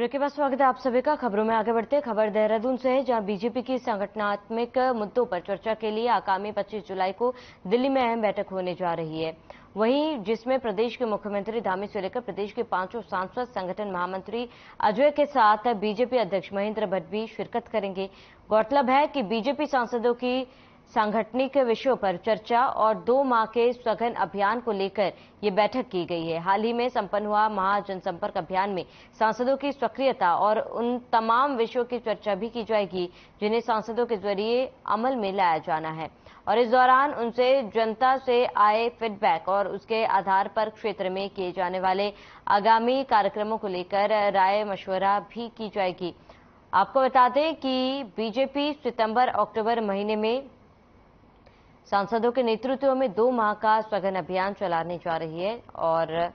Break के बाद स्वागत है आप सभी का। खबरों में आगे बढ़ते खबर देहरादून से है, जहां बीजेपी की संगठनात्मक मुद्दों पर चर्चा के लिए आगामी 25 जुलाई को दिल्ली में अहम बैठक होने जा रही है। वहीं जिसमें प्रदेश के मुख्यमंत्री धामी से लेकर प्रदेश के 5 सांसद, संगठन महामंत्री अजय के साथ बीजेपी अध्यक्ष महेंद्र भट्ट भी शिरकत करेंगे। गौरतलब है कि बीजेपी सांसदों की सांगठनिक विषयों पर चर्चा और 2 माह के सघन अभियान को लेकर ये बैठक की गई है। हाल ही में संपन्न हुआ महाजनसंपर्क अभियान में सांसदों की सक्रियता और उन तमाम विषयों की चर्चा भी की जाएगी जिन्हें सांसदों के जरिए अमल में लाया जाना है, और इस दौरान उनसे जनता से आए फीडबैक और उसके आधार पर क्षेत्र में किए जाने वाले आगामी कार्यक्रमों को लेकर राय मशवरा भी की जाएगी। आपको बता दें कि बीजेपी सितंबर-अक्टूबर महीने में सांसदों के नेतृत्व में 2 माह का सघन अभियान चलाने जा रही है, और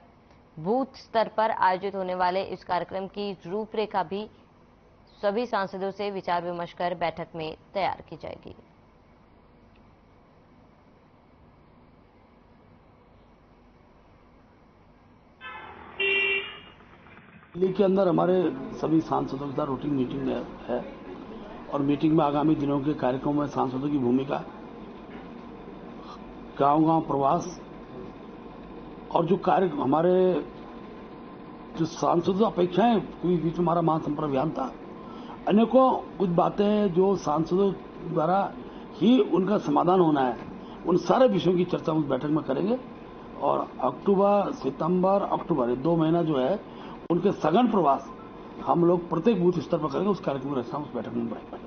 बूथ स्तर पर आयोजित होने वाले इस कार्यक्रम की रूपरेखा भी सभी सांसदों से विचार विमर्श कर बैठक में तैयार की जाएगी। दिल्ली के अंदर हमारे सभी सांसदों के साथ रूटीन मीटिंग है और मीटिंग में आगामी दिनों के कार्यक्रमों में सांसदों की भूमिका, गांव-गांव प्रवास और जो कार्य हमारे जो सांसदों अपेक्षाएं, कोई बीच में हमारा महासंपर्क अभियान था, अनेकों कुछ बातें जो सांसदों द्वारा ही उनका समाधान होना है, उन सारे विषयों की चर्चा हम उस बैठक में करेंगे। और अक्टूबर, सितंबर, अक्टूबर 2 महीना जो है उनके सघन प्रवास हम लोग प्रत्येक बूथ स्तर पर करेंगे। उस कार्यक्रम की रचना उस बैठक में बढ़ाएंगे।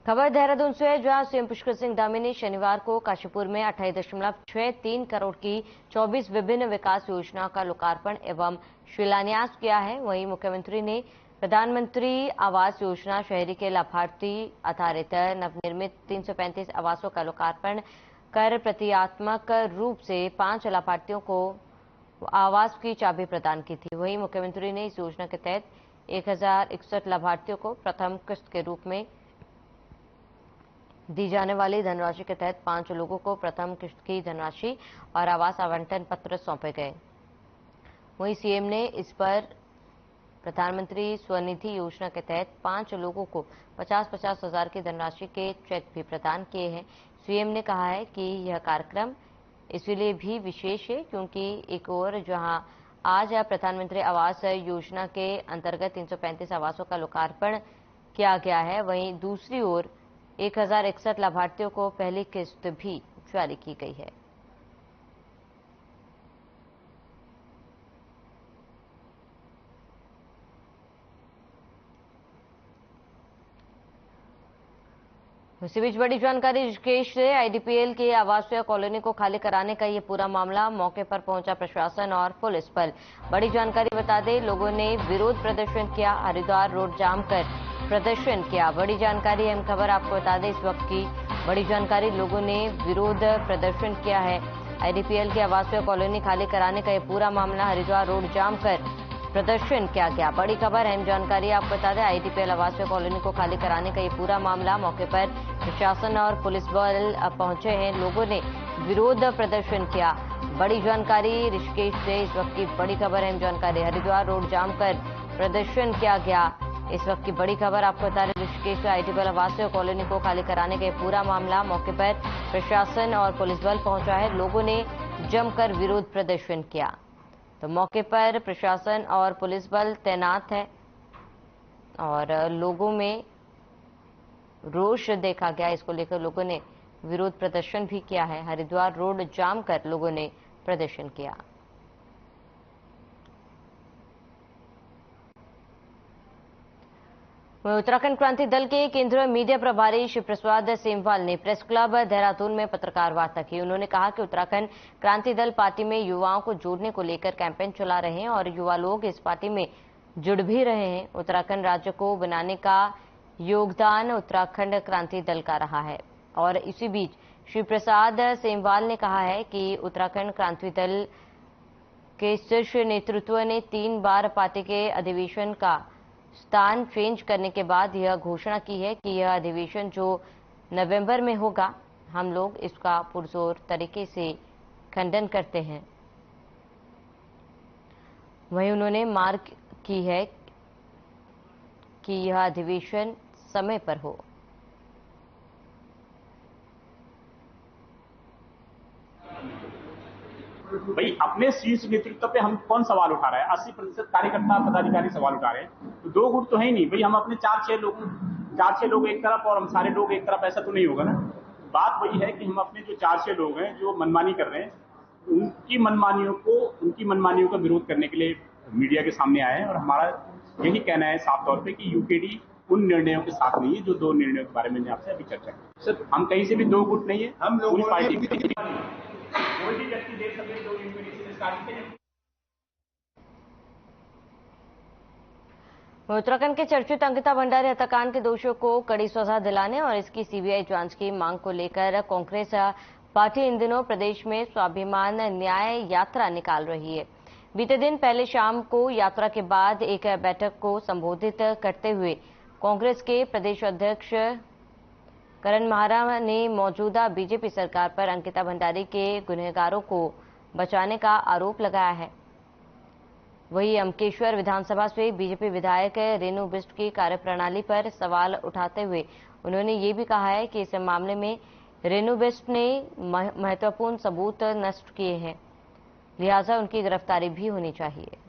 खबर देहरादून से है, जहां सीएम पुष्कर सिंह धामी ने शनिवार को काशीपुर में 28.63 करोड़ की 24 विभिन्न विकास योजनाओं का लोकार्पण एवं शिलान्यास किया है। वहीं मुख्यमंत्री ने प्रधानमंत्री आवास योजना शहरी के लाभार्थी आधारित नवनिर्मित 335 आवासों का लोकार्पण कर प्रतीकात्मक रूप से 5 लाभार्थियों को आवास की चाबी प्रदान की थी। वहीं मुख्यमंत्री ने इस योजना के तहत 1061 लाभार्थियों को प्रथम किस्त के रूप में दी जाने वाली धनराशि के तहत 5 लोगों को प्रथम किस्त की धनराशि और आवास आवंटन पत्र सौंपे गए। वहीं सीएम ने इस पर प्रधानमंत्री स्वनिधि योजना के तहत 5 लोगों को 50-50 हजार की धनराशि के चेक भी प्रदान किए हैं। सीएम ने कहा है कि यह कार्यक्रम इसलिए भी विशेष है क्योंकि एक ओर जहां आज प्रधानमंत्री आवास योजना के अंतर्गत 335 आवासों का लोकार्पण किया गया है, वहीं दूसरी ओर 1061 लाभार्थियों को पहली किस्त भी जारी की गई है। इसी बीच बड़ी जानकारी ऋषिकेश से आईडीपीएल के आवासीय कॉलोनी को खाली कराने का ये पूरा मामला, मौके पर पहुंचा प्रशासन और पुलिस बल। बड़ी जानकारी बता दें, लोगों ने विरोध प्रदर्शन किया, हरिद्वार रोड जाम कर प्रदर्शन किया। बड़ी जानकारी, अहम खबर आपको बता दें इस वक्त की बड़ी जानकारी, लोगों ने विरोध प्रदर्शन किया है। आईडीपीएल के आवासीय कॉलोनी खाली कराने का यह पूरा मामला, हरिद्वार रोड जाम कर प्रदर्शन किया गया। बड़ी खबर, अहम जानकारी आपको बता दें, आईडीपीएल आवासीय कॉलोनी को खाली कराने का ये पूरा मामला, मौके पर प्रशासन और पुलिस बल पहुंचे हैं, लोगों ने विरोध प्रदर्शन किया। बड़ी जानकारी ऋषिकेश से इस वक्त की बड़ी खबर, अहम जानकारी, हरिद्वार रोड जाम कर प्रदर्शन किया गया। इस वक्त की बड़ी खबर आपको बता दें, ऋषिकेश से आईडीपीएल आवासीय कॉलोनी को खाली कराने का ये पूरा मामला, मौके पर प्रशासन और पुलिस बल पहुंचा है, लोगों ने जमकर विरोध प्रदर्शन किया। तो मौके पर प्रशासन और पुलिस बल तैनात है और लोगों में रोष देखा गया। इसको लेकर लोगों ने विरोध प्रदर्शन भी किया है। हरिद्वार रोड जाम कर लोगों ने प्रदर्शन किया। उत्तराखंड क्रांति दल के केंद्रीय मीडिया प्रभारी शिव प्रसाद सेमवाल ने प्रेस क्लब देहरादून में पत्रकार वार्ता की। उन्होंने कहा कि उत्तराखंड क्रांति दल पार्टी में युवाओं को जोड़ने को लेकर कैंपेन चला रहे हैं और युवा लोग इस पार्टी में जुड़ भी रहे हैं। उत्तराखंड राज्य को बनाने का योगदान उत्तराखंड क्रांति दल का रहा है। और इसी बीच शिव प्रसाद सेमवाल ने कहा है कि उत्तराखंड क्रांति दल के शीर्ष नेतृत्व ने 3 बार पार्टी के अधिवेशन का स्थान चेंज करने के बाद यह घोषणा की है कि यह अधिवेशन जो नवंबर में होगा, हम लोग इसका पुरजोर तरीके से खंडन करते हैं। वहीं उन्होंने मांग की है कि यह अधिवेशन समय पर हो। भाई अपने शीर्ष नेतृत्व पे हम कौन सवाल उठा रहा है? 80% कार्यकर्ता पदाधिकारी सवाल उठा रहे हैं, तो 2 गुट तो है ही नहीं भाई। हम अपने 4-6 लोग एक तरफ और हम सारे लोग एक तरफ, ऐसा तो नहीं होगा ना। बात वही है कि हम अपने जो 4-6 लोग हैं जो मनमानी कर रहे हैं, उनकी मनमानियों का विरोध करने के लिए मीडिया के सामने आए हैं। और हमारा यही कहना है साफ तौर पे कि यूकेडी उन निर्णयों के साथ नहीं है जो 2 निर्णयों के बारे में मैंने आपसे अभी चर्चा की। सर, हम कहीं से भी 2 गुट नहीं है, हम लोग पूरी पार्टी कोई भी व्यक्ति देख सकते हैं जो यूपीडी से स्टार्ट किया। उत्तराखंड के चर्चित अंकिता भंडारी हत्याकांड के दोषियों को कड़ी सजा दिलाने और इसकी सीबीआई जांच की मांग को लेकर कांग्रेस पार्टी इन दिनों प्रदेश में स्वाभिमान न्याय यात्रा निकाल रही है। बीते दिन पहले शाम को यात्रा के बाद एक बैठक को संबोधित करते हुए कांग्रेस के प्रदेश अध्यक्ष करण महारा ने मौजूदा बीजेपी सरकार पर अंकिता भंडारी के गुनहगारों को बचाने का आरोप लगाया है। वहीं अमकेश्वर विधानसभा से बीजेपी विधायक रेणु बिष्ट की कार्यप्रणाली पर सवाल उठाते हुए उन्होंने ये भी कहा है कि इस मामले में रेणु बिष्ट ने महत्वपूर्ण सबूत नष्ट किए हैं, लिहाजा उनकी गिरफ्तारी भी होनी चाहिए।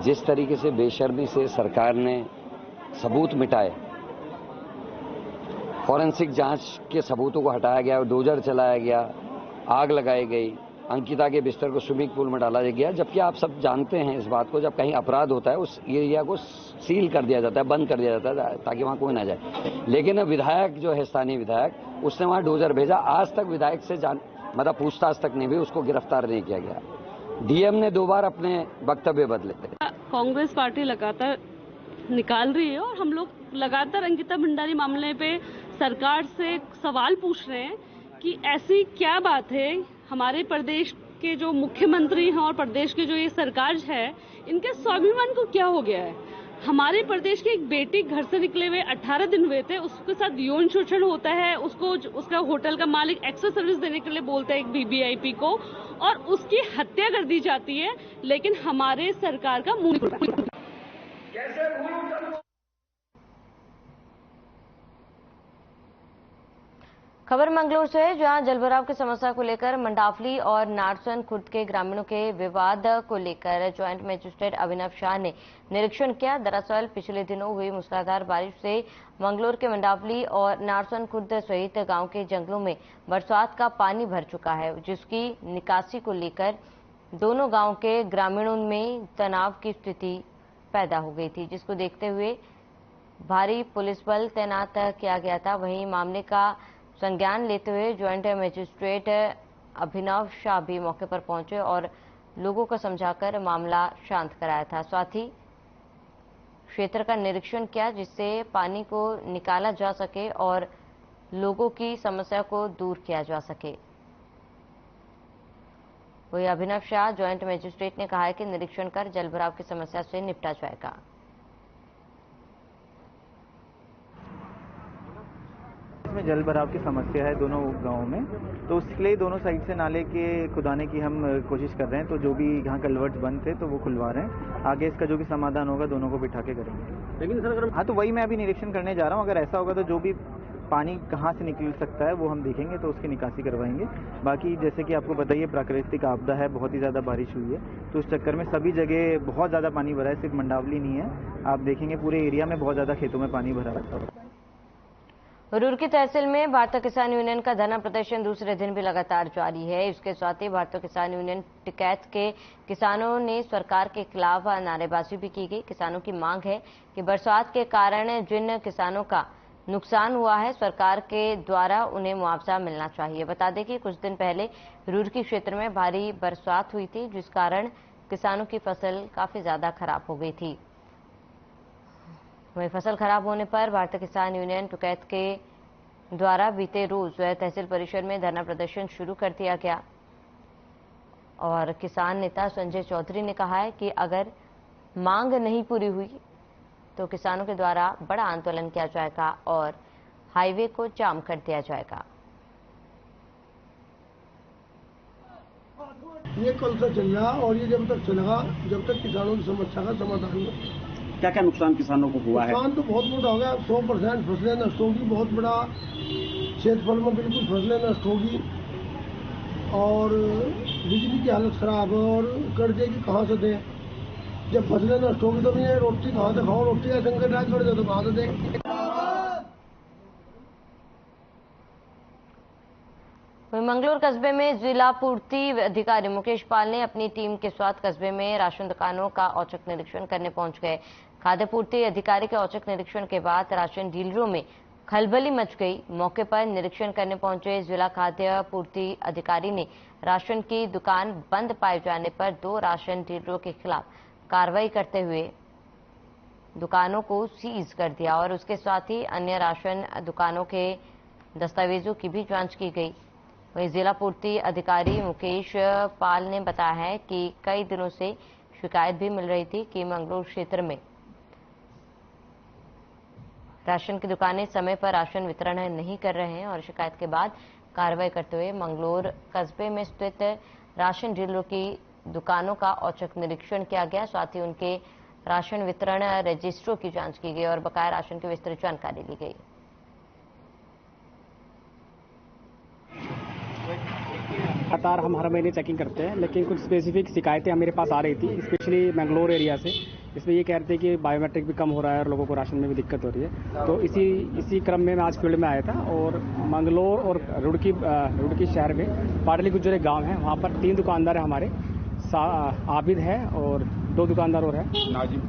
जिस तरीके से बेशर्मी से सरकार ने सबूत मिटाए, फॉरेंसिक जांच के सबूतों को हटाया गया, डोजर चलाया गया, आग लगाई गई, अंकिता के बिस्तर को स्विमिंग पूल में डाला गया, जबकि आप सब जानते हैं इस बात को, जब कहीं अपराध होता है उस एरिया को सील कर दिया जाता है, बंद कर दिया जाता है ताकि वहां कोई ना जाए। लेकिन विधायक जो है, स्थानीय विधायक, उसने वहां डोजर भेजा। आज तक विधायक से मतलब पूछताछ तक नहीं हुई, उसको गिरफ्तार नहीं किया गया। डीएम ने 2 बार अपने वक्तव्य बदले। कांग्रेस पार्टी लगातार निकाल रही है और हम लोग लगातार अंकिता भंडारी मामले पे सरकार से सवाल पूछ रहे हैं कि ऐसी क्या बात है, हमारे प्रदेश के जो मुख्यमंत्री हैं और प्रदेश के जो ये सरकार है, इनके स्वाभिमान को क्या हो गया है। हमारे प्रदेश की एक बेटी घर से निकले हुए 18 दिन हुए थे, उसके साथ यौन शोषण होता है, उसका होटल का मालिक एक्स्ट्रा सर्विस देने के लिए बोलता है एक वीवीआईपी को, और उसकी हत्या कर दी जाती है। लेकिन हमारे सरकार का मुंह कैसे भूलूं। खबर मंगलूर से है, जहां जलभराव की समस्या को लेकर मंडावली और नारसन खुर्द के ग्रामीणों के विवाद को लेकर ज्वाइंट मजिस्ट्रेट अभिनव शाह ने निरीक्षण किया। दरअसल पिछले दिनों हुई मूसलाधार बारिश से मंगलूर के मंडावली और नारसन खुर्द सहित गांव के जंगलों में बरसात का पानी भर चुका है, जिसकी निकासी को लेकर दोनों गांव के ग्रामीणों में तनाव की स्थिति पैदा हो गई थी, जिसको देखते हुए भारी पुलिस बल तैनात किया गया था। वहीं मामले का संज्ञान लेते हुए ज्वाइंट मजिस्ट्रेट अभिनव शाह भी मौके पर पहुंचे और लोगों को समझाकर मामला शांत कराया था। साथ ही क्षेत्र का निरीक्षण किया, जिससे पानी को निकाला जा सके और लोगों की समस्या को दूर किया जा सके। वही अभिनव शाह ज्वाइंट मजिस्ट्रेट ने कहा है कि निरीक्षण कर जलभराव की समस्या से निपटा जाएगा। में जल भराव की समस्या है दोनों गांवों में, तो उसके लिए दोनों साइड से नाले के खुदाने की हम कोशिश कर रहे हैं। तो जो भी यहाँ कल्वर्ट्स बंद थे तो वो खुलवा रहे हैं। आगे इसका जो भी समाधान होगा दोनों को बिठा के करेंगे। लेकिन सर हाँ, तो वही मैं अभी निरीक्षण करने जा रहा हूँ। अगर ऐसा होगा तो जो भी पानी कहाँ से निकल सकता है वो हम देखेंगे, तो उसकी निकासी करवाएंगे। बाकी जैसे कि आपको बताइए, प्राकृतिक आपदा है, बहुत ही ज़्यादा बारिश हुई है, तो उस चक्कर में सभी जगह बहुत ज़्यादा पानी भरा है। सिर्फ मंडावली नहीं है, आप देखेंगे पूरे एरिया में बहुत ज़्यादा खेतों में पानी भरा रहता है। रुड़की तहसील में भारतीय किसान यूनियन का धरना प्रदर्शन दूसरे दिन भी लगातार जारी है। इसके साथ ही भारतीय किसान यूनियन टिकैत के किसानों ने सरकार के खिलाफ नारेबाजी भी की गई। किसानों की मांग है कि बरसात के कारण जिन किसानों का नुकसान हुआ है, सरकार के द्वारा उन्हें मुआवजा मिलना चाहिए। बता दें कि कुछ दिन पहले रुड़की क्षेत्र में भारी बरसात हुई थी, जिस कारण किसानों की फसल काफी ज्यादा खराब हो गई थी। वहीं फसल खराब होने पर भारतीय किसान यूनियन टिकैत के द्वारा बीते रोज तहसील परिसर में धरना प्रदर्शन शुरू कर दिया गया और किसान नेता संजय चौधरी ने कहा है कि अगर मांग नहीं पूरी हुई तो किसानों के द्वारा बड़ा आंदोलन किया जाएगा और हाईवे को जाम कर दिया जाएगा। ये कल से चल रहा और ये जब तक चलेगा, जब तक किसानों की समस्या का समाधान हो। क्या क्या नुकसान किसानों को हुआ है? नुकसान तो बहुत मोटा हो गया, 100% फसलें नष्ट होगी, बहुत बड़ा क्षेत्रफल में बिल्कुल फसलें नष्ट होगी और बिजली की हालत खराब है और कर्जे की कहाँ से दें? जब फसलें नष्ट होगी तो ये रोटी कहाँ से खाओ? रोटी का संकट आ कर्जे तो कहाँ से दें? मंगलौर कस्बे में जिला पूर्ति अधिकारी मुकेश पाल ने अपनी टीम के साथ कस्बे में राशन दुकानों का औचक निरीक्षण करने पहुंच गए। खाद्य पूर्ति अधिकारी के औचक निरीक्षण के बाद राशन डीलरों में खलबली मच गई। मौके पर निरीक्षण करने पहुंचे जिला खाद्य पूर्ति अधिकारी ने राशन की दुकान बंद पाए जाने पर 2 राशन डीलरों के खिलाफ कार्रवाई करते हुए दुकानों को सीज कर दिया और उसके साथ ही अन्य राशन दुकानों के दस्तावेजों की भी जांच की गई। वहीं जिला पूर्ति अधिकारी मुकेश पाल ने बताया है कि कई दिनों से शिकायत भी मिल रही थी कि मंगलौर क्षेत्र में राशन की दुकानें समय पर राशन वितरण नहीं कर रहे हैं और शिकायत के बाद कार्रवाई करते हुए मंगलौर कस्बे में स्थित राशन डीलरों की दुकानों का औचक निरीक्षण किया गया। साथ ही उनके राशन वितरण रजिस्ट्रों की जांच की गई और बकाया राशन की विस्तृत जानकारी ली गई। लगातार हम हर महीने चेकिंग करते हैं, लेकिन कुछ स्पेसिफिक शिकायतें मेरे पास आ रही थी, स्पेशली मैंगलोर एरिया से। इसमें ये कह रहे थे कि बायोमेट्रिक भी कम हो रहा है और लोगों को राशन में भी दिक्कत हो रही है। तो इसी क्रम में मैं आज फील्ड में आया था और मंगलौर और रुड़की शहर में पाटली गुज्जर एक गाँव है, वहाँ पर 3 दुकानदार हैं हमारे। आबिद है और 2 दुकानदार और है,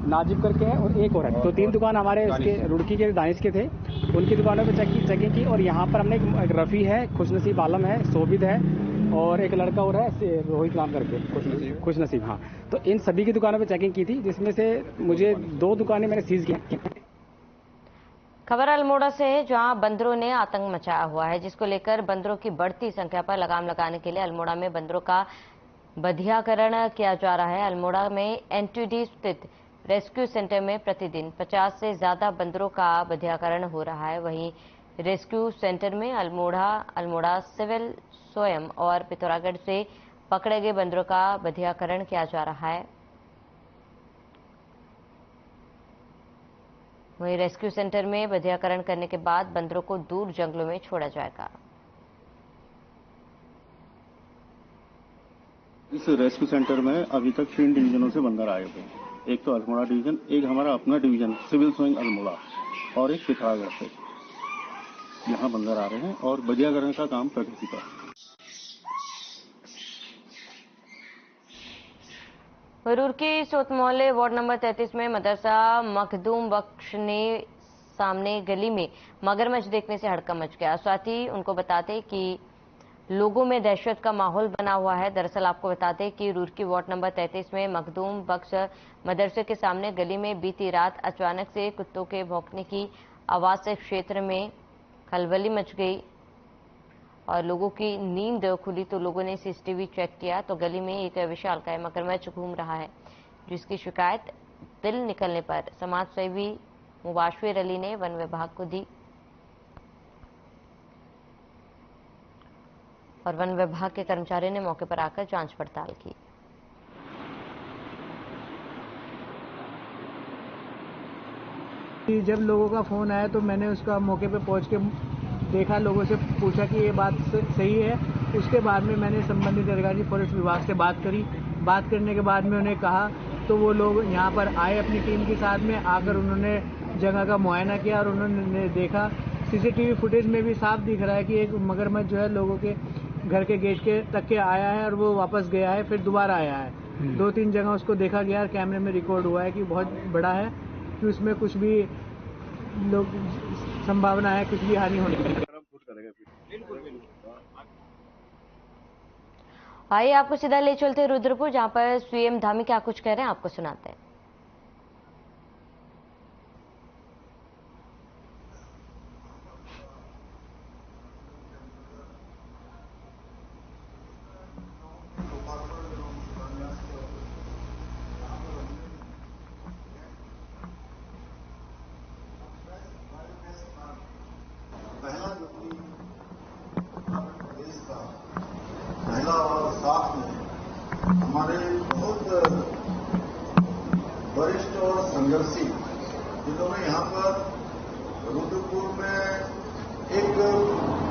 नाजिब करके है और एक और है। तो 3 दुकान हमारे इसके रुड़की के दानिश के थे, उनकी दुकानों पे चेकिंग की। और यहाँ पर हमने एक रफ़ी है, खुशनसीब आलम है, सोबिद है और एक लड़का और है रोहित नाम करके, खुशनसीब। हाँ, तो इन सभी की दुकानों पे चेकिंग की थी, जिसमें से मुझे 2 दुकानें मैंने सीज की। खबर अल्मोड़ा से है, जहां बंदरों ने आतंक मचाया हुआ है, जिसको लेकर बंदरों की बढ़ती संख्या पर लगाम लगाने के लिए अल्मोड़ा में बंदरों का बधियाकरण किया जा रहा है। अल्मोड़ा में एनटीडी स्थित रेस्क्यू सेंटर में प्रतिदिन 50 से ज्यादा बंदरों का बधियाकरण हो रहा है। वहीं रेस्क्यू सेंटर में अल्मोड़ा सिविल स्वयं और पिथौरागढ़ से पकड़े गए बंदरों का बधियाकरण किया जा रहा है। वहीं रेस्क्यू सेंटर में बधियाकरण करने के बाद बंदरों को दूर जंगलों में छोड़ा जाएगा। इस रेस्क्यू सेंटर में अभी तक 3 डिवीजनों से बंदर आए थे। एक तो अल्मोड़ा डिवीजन, एक हमारा अपना डिवीजन सिविल स्वयं अल्मोड़ा और एक पिथौरागढ़ से यहाँ बंदर आ रहे हैं और बधियाकरण का काम प्रगति पर। रुड़की सोत मोहल्ले वार्ड नंबर 33 में मदरसा मखदूम बख्श ने सामने गली में मगरमच्छ देखने से हड़कंप मच गया। साथ ही उनको बताते कि लोगों में दहशत का माहौल बना हुआ है। दरअसल आपको बताते कि रुड़की वार्ड नंबर 33 में मखदूम बख्श मदरसे के सामने गली में बीती रात अचानक से कुत्तों के भौंकने की आवाज से क्षेत्र में खलबली मच गई और लोगों की नींद खुली। तो लोगों ने सीसीटीवी चेक किया तो गली में एक विशालकाय मगरमच्छ घूम रहा है, जिसकी शिकायत दिल निकलने पर समाजसेवी मुबाशिर अली ने वन विभाग को दी और वन विभाग के कर्मचारियों ने मौके पर आकर जांच पड़ताल की। जब लोगों का फोन आया तो मैंने उसका मौके पे पहुंच के देखा, लोगों से पूछा कि ये बात सही है। उसके बाद में मैंने संबंधित अधिकारी फॉरेस्ट विभाग से बात करी। बात करने के बाद में उन्हें कहा तो वो लोग यहाँ पर आए अपनी टीम के साथ में। आकर उन्होंने जगह का मुआयना किया और उन्होंने देखा, सीसीटीवी फुटेज में भी साफ दिख रहा है कि एक मगरमच्छ जो है लोगों के घर के गेट के तक के आया है और वो वापस गया है, फिर दोबारा आया है। 2-3 जगह उसको देखा गया और कैमरे में रिकॉर्ड हुआ है कि बहुत बड़ा है, कि उसमें कुछ भी लोग संभावना है कुछ भी हानि होने की। आइए आपको सीधा ले चलते रुद्रपुर, जहां पर सीएम धामी क्या कुछ कह रहे हैं आपको सुनाते हैं।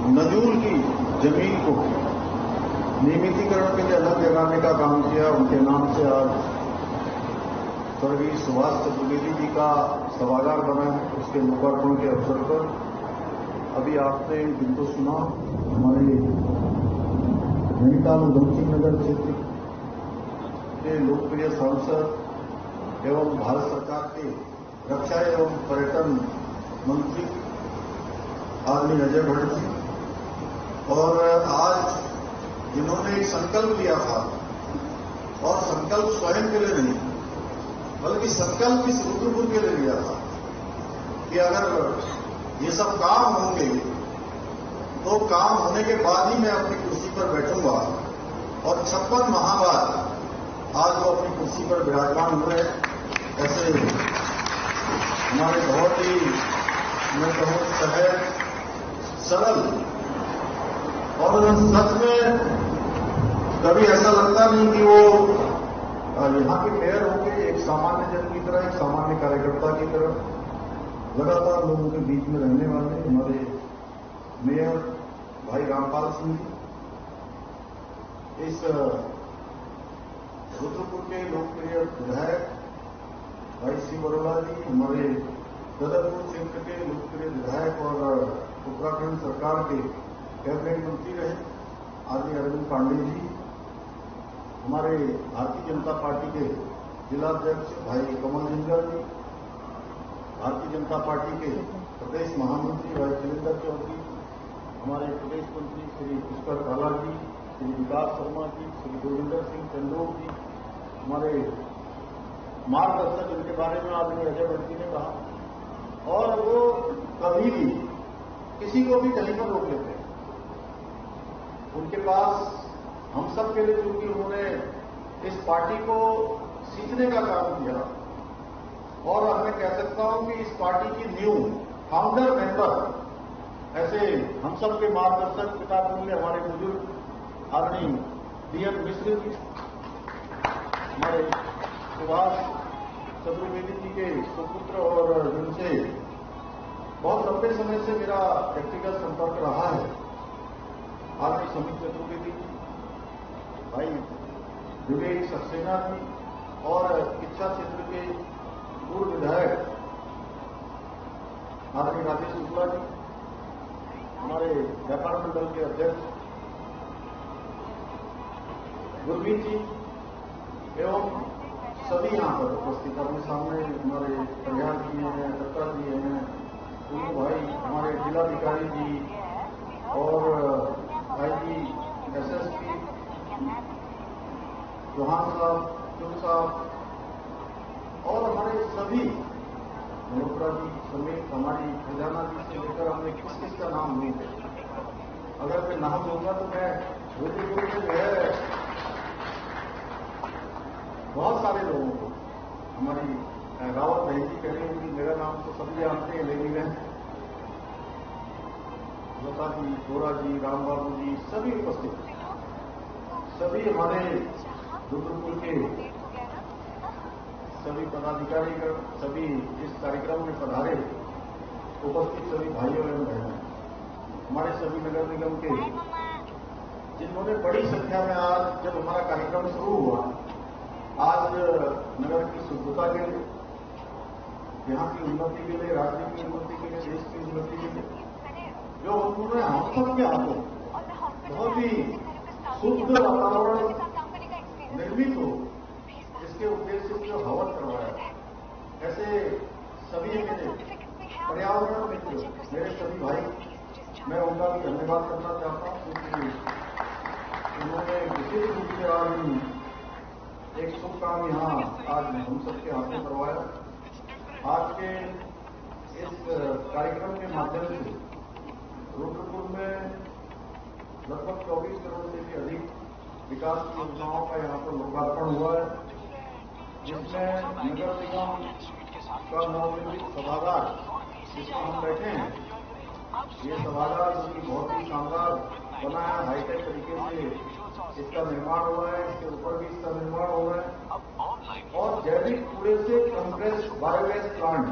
नजूल की जमीन को नियमितीकरण के लिए अलग जगाने का काम किया। उनके नाम से आज स्वर्गीय सुभाष चतुर्वेदी जी का सभागार बना है। उसके लोकार्पण के अवसर पर अभी आपने जिनको सुना, हमारे नैनीताल उधम सिंह नगर क्षेत्र के लोकप्रिय सांसद एवं भारत सरकार के रक्षा एवं पर्यटन मंत्री आदरणीय अजय भट्ट जी, और आज जिन्होंने एक संकल्प लिया था, और संकल्प स्वयं के लिए नहीं बल्कि संकल्प इस रुद्रपुर के लिए लिया था कि अगर ये सब काम होंगे तो काम होने के बाद ही मैं अपनी कुर्सी पर बैठूंगा, और 56 माह बाद आज वो अपनी कुर्सी पर विराजमान हुए। ऐसे हमारे बहुत ही, मैं कहूँ, सहज, सरल, और सच में कभी ऐसा लगता नहीं कि वो यहाँ के मेयर होंगे। एक सामान्य जन की तरह, एक सामान्य कार्यकर्ता की तरह लगातार लोगों के बीच में रहने वाले हमारे मेयर भाई रामपाल सिंह जी, इस रुद्रपुर के लोकप्रिय विधायक भाई सी बरोला जी, हमारे ददरपुर क्षेत्र के लोकप्रिय विधायक और उत्तराखंड सरकार के कैबिनेट मंत्री रहे आदरणीय अरविंद पांडे जी, हमारे भारतीय जनता पार्टी के जिलाध्यक्ष भाई कमल जिंदल जी, भारतीय जनता पार्टी के प्रदेश महामंत्री भाई सुरेंद्र चौधरी, हमारे प्रदेश मंत्री श्री पुष्कर काला जी, श्री विकास शर्मा जी, श्री गोविंदर सिंह चंदोक जी, हमारे मार्गदर्शक, जिनके बारे में आदरणीय अजय भट्ट जी ने कहा, और वो कभी भी किसी को भी कहीं पर रोक लेते हैं। उनके पास हम सब के लिए, क्योंकि उन्होंने इस पार्टी को सीखने का काम किया, और मैं कह सकता हूं कि इस पार्टी की न्यू फाउंडर मेंबर ऐसे हम सब के मार्गदर्शक पिता तुल्य हमारे बुजुर्ग आदरणीय डीएम मिश्र जी, हमारे सुभाष चतुर्वेदी जी के सुपुत्र, और जिनसे बहुत लंबे समय से मेरा व्यक्तिगत संपर्क रहा है, आदरणीय समीर चतुर्वेदी जी, भाई विवेक सक्सेना जी, और इच्छा क्षेत्र के पूर्व विधायक आदरणीय राजेश शुक्ला जी, हमारे व्यापार मंडल के अध्यक्ष गुरमीत जी, एवं सभी यहाँ पर उपस्थित, अपने सामने हमारे कल्याण जी हैं, दत्ता जी हैं, उन भाई, हमारे जिलाधिकारी जी, और आईजी एसएसपी चौहान साहब, चुन साहब, और हमारे सभी मल्होत्रा जी समेत हमारी खजाना जी से लेकर हमने किस किस का नाम नहीं लिया। अगर मैं नाम लूंगा तो मैं रुद्रपुर में जो है बहुत सारे लोगों को, हमारी रावत बहन जी कह रही हूँ कि मेरा नाम तो सभी जानते हैं, लेकिन लता जी, गोरा जी, राम बाबू जी, सभी उपस्थित, सभी हमारे रुद्रपुर के सभी पदाधिकारी, सभी इस कार्यक्रम में पधारे उपस्थित सभी भाइयों एवं बहनों, हमारे सभी नगर निगम के, जिन्होंने बड़ी संख्या में आज जब हमारा कार्यक्रम शुरू हुआ, आज नगर की शुद्धता के लिए, यहाँ की उन्नति के लिए, राज्य की उन्नति के लिए, देश की उन्नति के लिए, जो उन्होंने हम सब के हाथों बहुत ही शुद्ध वातावरण निर्मित हो, इसके उद्देश्य से हवन करवाया। ऐसे सभी मेरे पर्यावरण मित्र, मेरे सभी भाई, मैं उनका भी धन्यवाद करना चाहता हूं, क्योंकि उन्होंने विशेष रूप से आज एक शुभ काम यहाँ आज हम सबके हाथों करवाया। आज के इस कार्यक्रम के माध्यम से रुद्रपुर में लगभग 24 करोड़ से भी अधिक विकास की योजनाओं का यहाँ पर लोकार्पण हुआ है, जिसमें नगर निगम का नवनिर्मित सभागार जिसमें हम बैठे हैं, ये सभागार जो कि बहुत ही शानदार बना है, हाईटेक तरीके से इसका निर्माण हुआ है, इसके ऊपर भी इसका निर्माण हो रहा है, और जैविक कूड़े से कंप्रेस बायोगैस प्लांट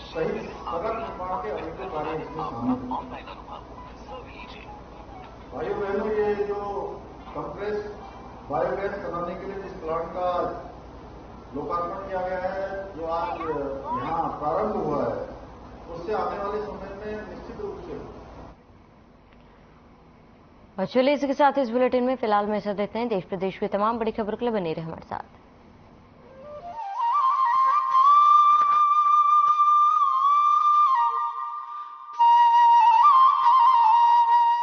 सहित सड़क निर्माण के अनेकों कार्य इसमें शामिल हैं। कंप्रेस बायोगैस बनाने के लिए जिस प्लांट का लोकार्पण किया गया है, जो आज यहाँ प्रारंभ हुआ है, उससे आने वाले समय में निश्चित रूप से। और चलिए इसी के साथ इस बुलेटिन में फिलहाल में इसे देते हैं। देश प्रदेश की तमाम बड़ी खबरों के लिए बने रहे हमारे साथ।